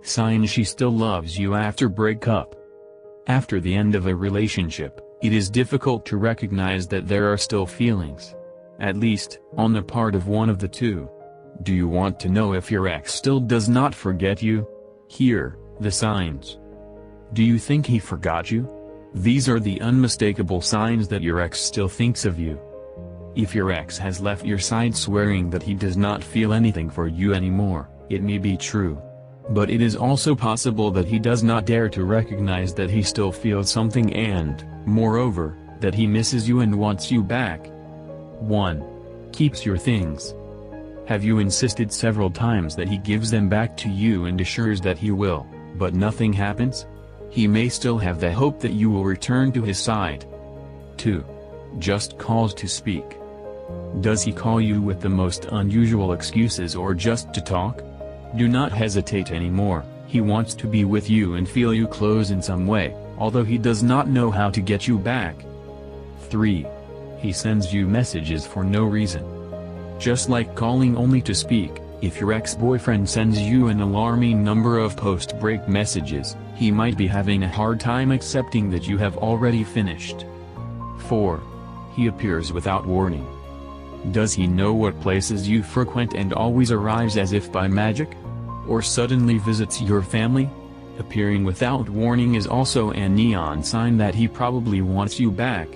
Sign she still loves you after breakup. After the end of a relationship, it is difficult to recognize that there are still feelings. At least, on the part of one of the two. Do you want to know if your ex still does not forget you? Here, the signs. Do you think he forgot you? These are the unmistakable signs that your ex still thinks of you. If your ex has left your side swearing that he does not feel anything for you anymore, it may be true. But it is also possible that he does not dare to recognize that he still feels something and, moreover, that he misses you and wants you back. 1. Keeps your things. Have you insisted several times that he gives them back to you and assures that he will, but nothing happens? He may still have the hope that you will return to his side. 2. Just calls to speak. Does he call you with the most unusual excuses or just to talk? Do not hesitate anymore, he wants to be with you and feel you close in some way, although he does not know how to get you back. 3. He sends you messages for no reason. Just like calling only to speak, if your ex-boyfriend sends you an alarming number of post-break messages, he might be having a hard time accepting that you have already finished. 4. He appears without warning. Does he know what places you frequent and always arrives as if by magic? Or suddenly visits your family? Appearing without warning is also a neon sign that he probably wants you back.